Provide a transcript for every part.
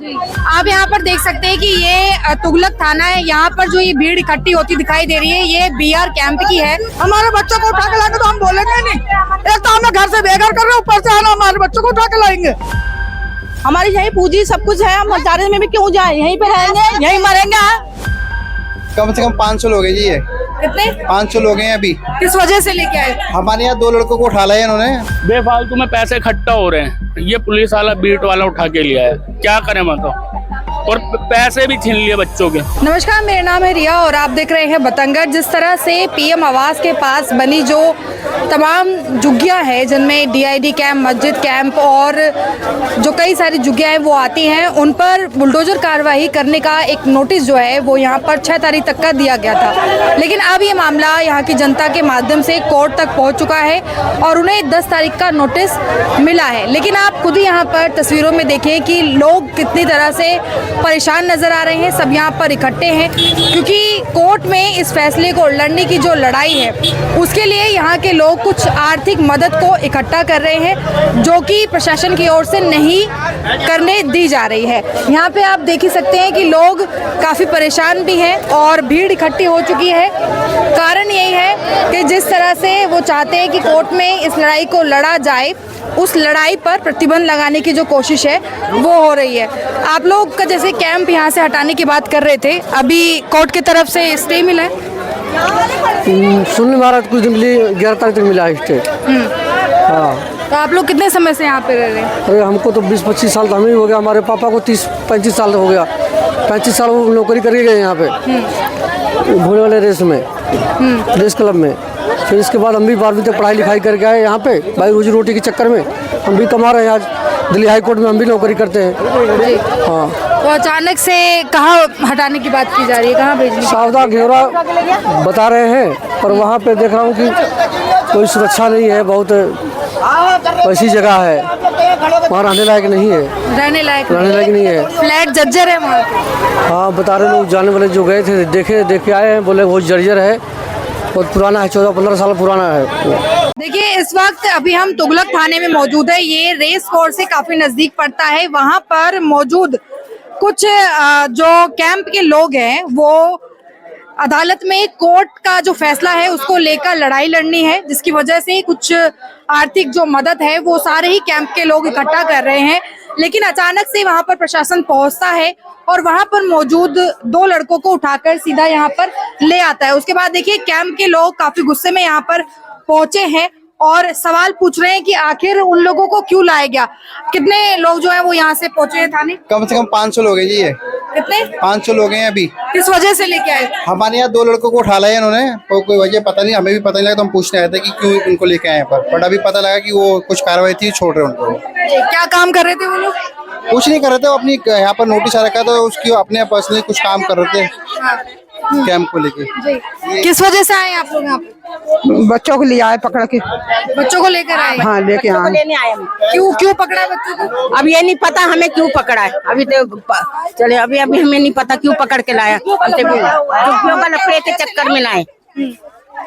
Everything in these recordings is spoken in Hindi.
आप यहाँ पर देख सकते हैं कि ये तुगलक थाना है। यहाँ पर जो ये भीड़ इकट्ठी होती दिखाई दे रही है, ये BR कैंप की है। हमारे बच्चों को उठा के लाएंगे तो हम बोलेंगे नहीं। एक तो हमें घर से बेघर कर रहे हैं, ऊपर से है ना हमारे बच्चों को उठा के लाएंगे। हमारी यही पूंजी सब कुछ है, हम हजारे में भी क्यों जाए, यहीं पे रहेंगे, यहीं मरेंगे। कम से कम 500 लोग हैं जी। ये कितने? 500 लोग हैं अभी। किस वजह से लेके आए? हमारे यहाँ 2 लड़कों को उठा लाया इन्होंने। बेफालतू में पैसे इकट्ठा हो रहे हैं, ये पुलिस वाला बीट वाला उठा के लिया है, क्या करें मतलब, और पैसे भी छीन लिए बच्चों के। नमस्कार, मेरा नाम है रिया और आप देख रहे हैं बतंगड़। जिस तरह से PM आवास के पास बनी जो तमाम झुग्गियां हैं, जिनमें DID कैंप, मस्जिद कैंप और जो कई सारी झुग्गियां हैं वो आती हैं, उन पर बुलडोजर कार्रवाई करने का एक नोटिस जो है वो यहाँ पर 6 तारीख तक का दिया गया था। लेकिन अब ये मामला यहाँ की जनता के माध्यम से कोर्ट तक पहुँच चुका है और उन्हें 10 तारीख का नोटिस मिला है। लेकिन आप खुद ही यहाँ पर तस्वीरों में देखें कि लोग कितनी तरह से परेशान नजर आ रहे हैं। सब यहाँ पर इकट्ठे हैं क्योंकि कोर्ट में इस फैसले को लड़ने की जो लड़ाई है उसके लिए यहाँ के लोग कुछ आर्थिक मदद को इकट्ठा कर रहे हैं, जो कि प्रशासन की ओर से नहीं करने दी जा रही है। यहाँ पे आप देख ही सकते हैं कि लोग काफ़ी परेशान भी हैं और भीड़ इकट्ठी हो चुकी है। कारण यही है कि जिस तरह से वो चाहते हैं कि कोर्ट में इस लड़ाई को लड़ा जाए, उस लड़ाई पर प्रतिबंध लगाने की जो कोशिश है वो हो रही है। आप लोग का जैसे कैंप यहाँ से हटाने की बात कर रहे थे, अभी कोर्ट की तरफ से स्टे मिला है? सुनने महाराज कुछ दिन के लिए 11 तारीख तक मिला है स्टे। हाँ, तो आप लोग कितने समय से यहाँ पे रह रहे हैं? अरे हमको तो 20-25 साल तो हमें ही हो गया, हमारे पापा को 30-35 साल हो गया। 35 साल वो नौकरी करके गए यहाँ पे घोड़े वाले रेस में, रेस क्लब में। फिर इसके बाद हम भी 12वीं तक पढ़ाई लिखाई करके आए यहाँ पे, भाई रोजी रोटी के चक्कर में हम भी कमा रहे हैं। आज दिल्ली हाई कोर्ट में हम भी नौकरी करते हैं। हाँ, तो अचानक से कहाँ हटाने की बात की जा रही है, कहाँ भेजने? सावधा घेरा बता रहे हैं, पर वहाँ पे देख रहा हूँ कि कोई सुरक्षा नहीं है, बहुत वैसी जगह है, वहाँ रहने लायक नहीं है। रहने लायक नहीं है। फ्लैट जर्जर है वहाँ पे। हाँ, बता रहे लोग, जाने वाले जो गए थे देखे आए हैं, बोले बहुत जर्जर है, बहुत पुराना है, 14-15 साल पुराना है। देखिए, इस वक्त अभी हम तुगलक थाने में मौजूद है। ये रेस कोर्स से काफी नजदीक पड़ता है। वहाँ पर मौजूद कुछ जो कैंप के लोग हैं वो अदालत में कोर्ट का जो फैसला है उसको लेकर लड़ाई लड़नी है, जिसकी वजह से कुछ आर्थिक जो मदद है वो सारे ही कैंप के लोग इकट्ठा कर रहे हैं। लेकिन अचानक से वहां पर प्रशासन पहुंचता है और वहां पर मौजूद 2 लड़कों को उठाकर सीधा यहाँ पर ले आता है। उसके बाद देखिए, कैंप के लोग काफी गुस्से में यहाँ पर पहुंचे हैं और सवाल पूछ रहे हैं कि आखिर उन लोगों को क्यों लाया गया। कितने लोग जो है वो यहाँ से पहुंचे हैं थाने? कम से कम 500 लोग हैं जी। ये कितने? 500 लोग हैं अभी। किस वजह से लेके आए? हमारे यहाँ 2 लड़कों को उठा लाया इन्होंने, तो कोई वजह पता नहीं, हमें भी पता नहीं लगा, तो हम पूछने आए थे कि क्यों उनको लेके आए पर, बट अभी पता लगा कि वो कुछ कार्रवाई थी, छोड़ रहे उनको। क्या काम कर रहे थे वो लोग? कुछ नहीं कर रहे थे, वो अपनी यहाँ पर नोटिस आ रखा था, उसकी अपने पर्सनली कुछ काम कर रहे थे कैंप को लेके। किस वजह से आए आप लोग यहाँ पे? बच्चों को लिया है पकड़ के। बच्चों को लेकर आए? हाँ, लेके आए। लेने आए हम। क्यों पकड़ा बच्चों को? अब ये नहीं पता हमें क्यों पकड़ा है, अभी तो चले अभी हमें नहीं पता क्यों पकड़ के लाया। हमसे झुग्गियों का लफड़े के चक्कर में लाए।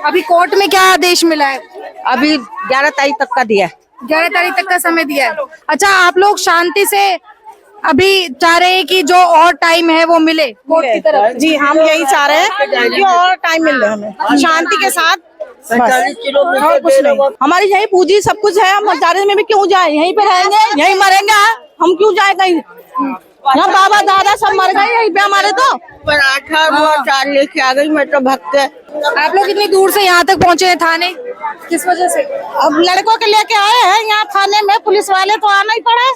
अभी कोर्ट में क्या आदेश मिला है? अभी 11 तारीख तक का दिया है। 11 तारीख तक का समय दिया है। अच्छा, आप लोग शांति से अभी चाह रहे हैं कि जो और टाइम है वो मिले कोर्ट की तरफ? जी, हम यही चाह रहे हैं कि और टाइम मिल रहा है हमें शांति के साथ। और कुछ नहीं, हमारी यही पूंजी सब कुछ है, हम हजारे में भी क्यों जाए, यहीं पे रहेंगे, यहीं मरेंगे। हम क्यों जाए कहीं, यहाँ बाबा दादा सब मर गए यहीं पे हमारे। तो पराठा वो चार लेके आ गई, मैं तो भग के। आप लोग इतनी दूर से यहाँ तक पहुँचे हैं थाने, किस वजह से? अब लड़कों के लेके आए हैं यहाँ थाने में, पुलिस वाले तो आना ही पड़े।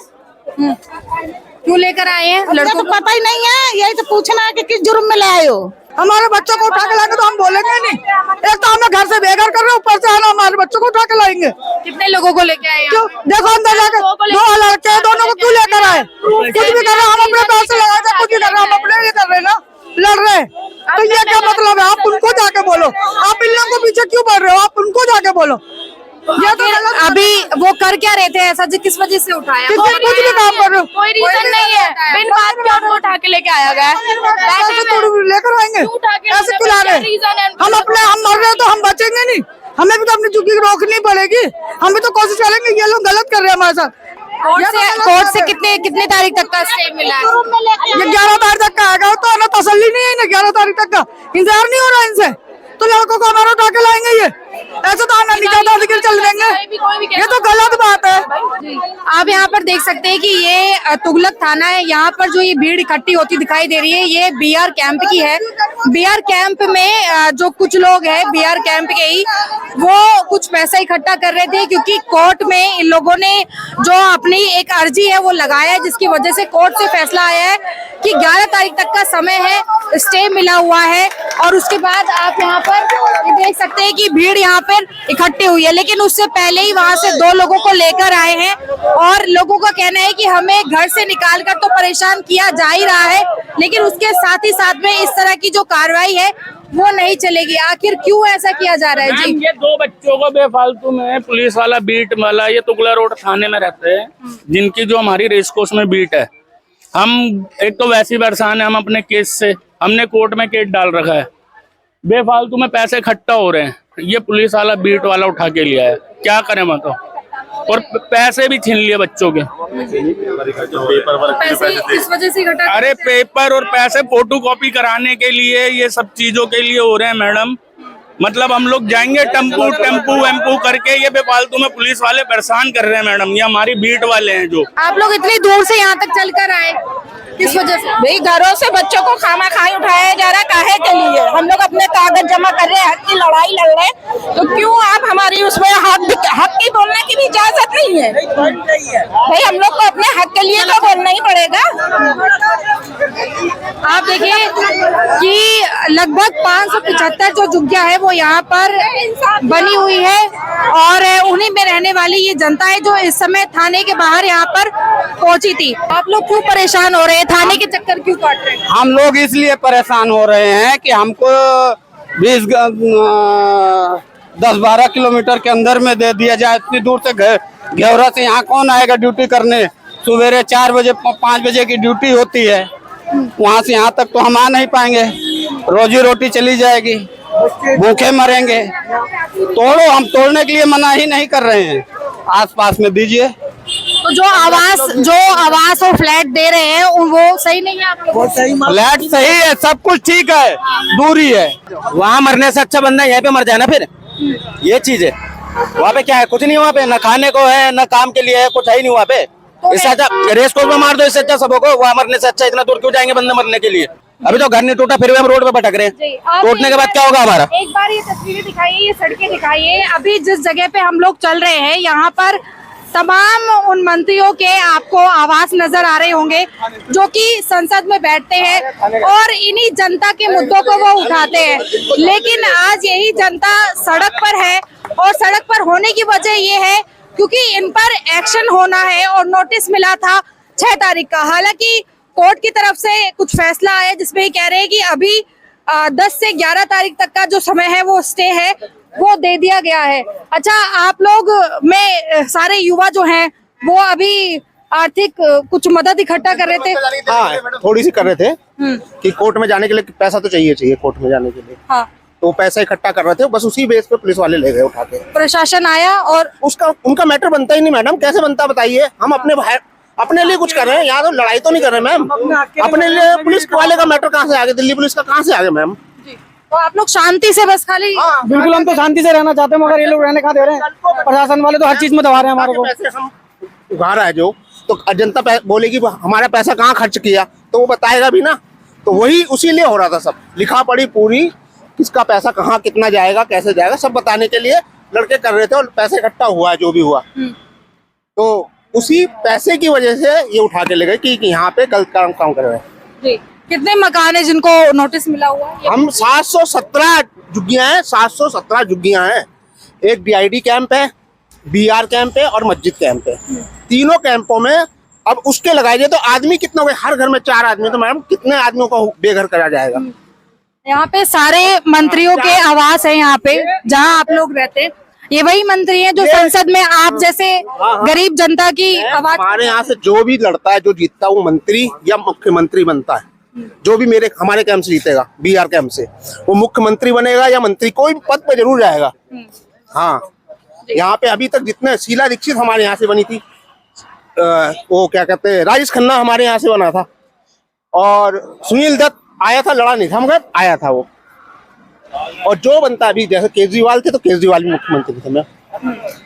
क्यों लेकर आए हैं लड़कों को? पता ही नहीं है, यही तो पूछना है कि किस जुर्म में लाए हो। हमारे बच्चों को उठा के लाएंगे तो हम बोलेंगे नहीं। एक तो हमें घर से बेघर कर रहे हैं, ऊपर से है ना हमारे बच्चों को उठा के लाएंगे। कितने लोगों को लेके आए? क्यों? देखो अंदर जाकर 2 लड़के हैं, दोनों को क्यों लेकर आए? कुछ भी कर रहे हैं, हम अपने पैसे लगा के कुछ भी कर रहे हैं, हम अपने लिए कर रहे हैं ना, लड़ रहे हैं। तो ये क्या मतलब है? आप उनको जाके बोलो, आप इन लोगों को पीछे क्यों पड़ रहे हो? आप उनको जाके बोलो। ये तो अभी वो कर क्या रहे थे ऐसा, किस वजह से उठाया? कुछ भी काम कर रहे हो, कोई रीजन नहीं है, बिन बात के उनको उठा के लेके आया गया है। लेकर आएंगे ऐसे क्यों रहे? हम मर रहे हो तो हम बचेंगे नहीं, हमें भी तो अपनी झुग्गी रोकनी पड़ेगी। हम भी तो कोशिश करेंगे, ये लोग गलत कर रहे हैं हमारे साथ। कोर्ट से कितने तारीख तक का स्टे मिला है? 11 तारीख तक का आएगा, तो हमें तसल्ली नहीं है ना, 11 तारीख तक का इंतजार नहीं हो रहा इनसे, तो लड़कों को हमारा उठा के लाएंगे। ये ऐसे तो आना निकल चल देंगे, ये तो गलत बात है। आप यहाँ पर देख सकते हैं कि ये तुगलक थाना है। यहाँ पर जो ये भीड़ इकट्ठी होती दिखाई दे रही है, ये बीआर कैंप की है। बीआर कैंप में जो कुछ लोग हैं बीआर कैंप के ही, वो कुछ पैसा इकट्ठा कर रहे थे, क्योंकि कोर्ट में इन लोगों ने जो अपनी एक अर्जी है वो लगाया है, जिसकी वजह से कोर्ट से फैसला आया है कि 11 तारीख तक का समय है, स्टे मिला हुआ है। और उसके बाद आप यहाँ पर देख सकते हैं कि भीड़ यहाँ पर इकट्ठी हुई है, लेकिन उससे पहले ही वहां से 2 लोगों को लेकर आए हैं। और लोगों का कहना है कि हमें घर से निकाल कर तो परेशान किया जा ही रहा है, लेकिन उसके साथ ही साथ में इस तरह की जो कार्रवाई है वो नहीं चलेगी। आखिर क्यों ऐसा किया जा रहा है जी? ये 2 बच्चों को बेफालतू में पुलिस वाला बीट वाला, ये तुगला रोड थाने में रहते हैं, जिनकी जो हमारी रेसकोर्स में बीट है। हम एक तो वैसी परेशान है, हम अपने केस से, हमने कोर्ट में केस डाल रखा है, बेफालतू में पैसे इकट्ठा हो रहे हैं, ये पुलिस वाला बीट वाला उठा के लिया है, क्या करें बताओ। और पैसे भी छीन लिए बच्चों के। पैसे किस वजह से इकट्ठा? अरे पेपर और पैसे फोटो कॉपी कराने के लिए, ये सब चीजों के लिए हो रहे हैं मैडम। मतलब हम लोग जाएंगे टेम्पू करके, ये बेफालतू में पुलिस वाले परेशान कर रहे हैं मैडम। ये हमारी बीट वाले हैं जो। आप लोग इतनी दूर से यहाँ तक चल कर आए, किस वजह से? भाई घरों से बच्चों को खाना खाई उठाया जा रहा है, काहे के लिए? हम लोग अपने कागज जमा कर रहे हैं, हक की लड़ाई लड़ रहे हैं, तो क्यों आप हमारी उसमें हक की बोलने की भी इजाजत नहीं है? भाई हम लोग को अपने हक के लिए तो बोलना ही पड़ेगा। आप देखिए कि लगभग 575 जो झुग्गियां है वो यहाँ पर बनी हुई है, और उन्हीं में रहने वाली ये जनता है जो इस समय थाने के बाहर यहाँ पर पहुंची थी। आप लोग क्यों परेशान हो रहे हैं? थाने के चक्कर क्यों काट रहे हैं? हम लोग इसलिए परेशान हो रहे हैं कि हमको 10-12 किलोमीटर के अंदर में दे दिया जाए। इतनी दूर से घेवरा से यहाँ कौन आएगा ड्यूटी करने? सवेरे 4 बजे 5 बजे की ड्यूटी होती है, वहाँ से यहाँ तक तो हम आ नहीं पाएंगे, रोजी रोटी चली जाएगी, भूखे मरेंगे। तोड़ो, हम तोड़ने के लिए मना ही नहीं कर रहे हैं, आसपास में दीजिए। तो जो आवास और फ्लैट दे रहे हैं वो सही नहीं है आप लोगों को? फ्लैट सही है, सब कुछ ठीक है, दूरी है। वहाँ मरने से अच्छा बंदा यहीं पे मर जाए ना फिर, ये चीज है। वहाँ पे क्या है? कुछ नहीं, वहाँ पे न खाने को है न काम के लिए है, कुछ है ही नहीं वहाँ पे। इससे अच्छा रेस कोर्स में मार दो, इससे अच्छा सबको को। वहाँ मरने से अच्छा इतना दूर क्यों जाएंगे बंदे मरने के लिए? अभी तो घर नहीं टूटा, फिर भी हम रोड पे भटक रहे हैं। टूटने के बाद क्या होगा हमारा? एक बार ये तस्वीरें दिखाइए, ये सड़कें दिखाइए। अभी जिस जगह पे हम लोग चल रहे हैं यहाँ पर तमाम उन मंत्रियों के आपको आवास नजर आ रहे होंगे जो कि संसद में बैठते हैं और इन्हीं जनता के मुद्दों को वो उठाते हैं। लेकिन आज यही जनता सड़क पर है, और सड़क पर होने की वजह ये है क्योंकि इन पर एक्शन होना है, और नोटिस मिला था 6 तारीख का। हालांकि कोर्ट की तरफ से कुछ फैसला आया जिसमें ये कह रहे हैं कि अभी 10 से 11 तारीख तक का जो समय है वो स्टे है, वो दे दिया गया है। अच्छा, आप लोग में सारे युवा जो हैं वो अभी आर्थिक कुछ मदद इकट्ठा कर रहे थे? हाँ, थोड़ी सी कर रहे थे कि कोर्ट में जाने के लिए पैसा तो चाहिए कोर्ट में जाने के लिए। हाँ, तो पैसा इकट्ठा कर रहे थे, बस उसी बेस पे पुलिस वाले ले गए उठा के। प्रशासन आया और उनका मैटर बनता ही नहीं मैडम। कैसे बनता बताइए? हम अपने लिए कुछ कर रहे हैं, यहाँ तो लड़ाई तो नहीं कर रहे मैम। अपने लिए पुलिस वाले का मैटर कहाँ से आ गया? दिल्ली पुलिस का कहाँ से आ गया मैम? तो आप लोग शांति से बस खाली? बिल्कुल, हम तो शांति से रहना चाहते हैं, मगर ये लोग रहने कहाँ दे रहे हैं? प्रशासन वाले तो हर चीज में दबा रहे हैं हमारे को। पैसे हम उगा रहा है जो, तो जनता बोलेगी हमारा पैसा कहाँ खर्च किया, तो वो बताएगा भी ना। तो वही उसी लिए हो रहा था, सब लिखा पड़ी पूरी, किसका पैसा कहाँ कितना जाएगा, कैसे जाएगा, सब बताने के लिए लड़के कर रहे थे। और पैसे इकट्ठा हुआ है जो भी हुआ, तो उसी पैसे की वजह से ये उठा के ले गए कि यहाँ पे गलत काम कर रहे हैं जी। कितने मकान है जिनको नोटिस मिला हुआ है? हम 717 झुग्गियां हैं, 717 झुग्गियां हैं। एक DID कैंप है, BR कैंप है और मस्जिद कैंप है। तीनों कैंपों में अब उसके लगाए जाए तो आदमी कितना हुए? हर घर में 4 आदमी, तो मैडम कितने आदमियों को बेघर करा जाएगा? यहाँ पे सारे मंत्रियों के आवास है, यहाँ पे जहाँ आप लोग रहते हैं। ये वही मंत्री हैं जो संसद में आप जैसे गरीब जनता की आवाज। हमारे यहाँ से जो भी लड़ता है, जो जीतता है, वो मंत्री या मुख्यमंत्री बनता है। जो भी हमारे कैंप से जीतेगा, BR कैंप से, वो मुख्यमंत्री बनेगा या मंत्री, कोई पद पे जरूर जाएगा। हाँ, यहाँ पे अभी तक जितने, शीला दीक्षित हमारे यहाँ से बनी थी, वो क्या कहते हैं, राजेश खन्ना हमारे यहाँ से बना था, और सुनील दत्त आया था, लड़ा नहीं था मगर आया था वो। और जो बनता अभी, जैसे केजरीवाल थे तो केजरीवाल भी मुख्यमंत्री थे, मैं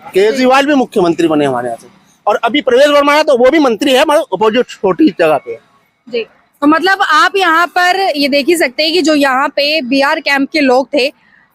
केजरीवाल भी मुख्यमंत्री बने हमारे यहाँ से, और अभी प्रवेश वर्मा है तो वो भी मंत्री है, मगर अपोजिट छोटी जगह पे है जी। तो मतलब आप यहाँ पर ये देख ही सकते हैं कि जो यहाँ पे बिहार कैंप के लोग थे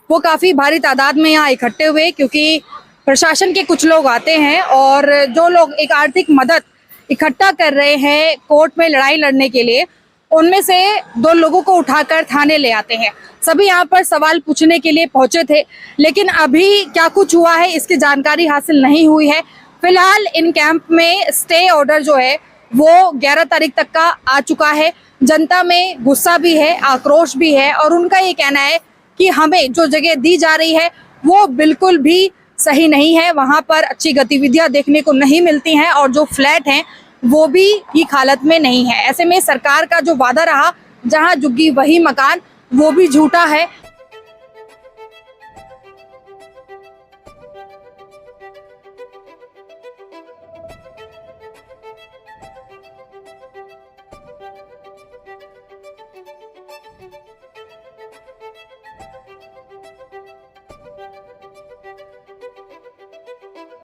वो काफी भारी तादाद में यहाँ इकट्ठे हुए, क्योंकि प्रशासन के कुछ लोग आते हैं और जो लोग एक आर्थिक मदद इकट्ठा कर रहे हैं कोर्ट में लड़ाई लड़ने के लिए, उनमें से 2 लोगों को उठाकर थाने ले आते हैं। सभी यहाँ पर सवाल पूछने के लिए पहुंचे थे, लेकिन अभी क्या कुछ हुआ है इसकी जानकारी हासिल नहीं हुई है। फिलहाल इन कैंप में स्टे ऑर्डर जो है वो 11 तारीख तक का आ चुका है। जनता में गुस्सा भी है, आक्रोश भी है, और उनका ये कहना है कि हमें जो जगह दी जा रही है वो बिल्कुल भी सही नहीं है, वहां पर अच्छी गतिविधियां देखने को नहीं मिलती हैं, और जो फ्लैट हैं वो भी ठीक हालत में नहीं है। ऐसे में सरकार का जो वादा रहा जहां झुग्गी वही मकान, वो भी झूठा है।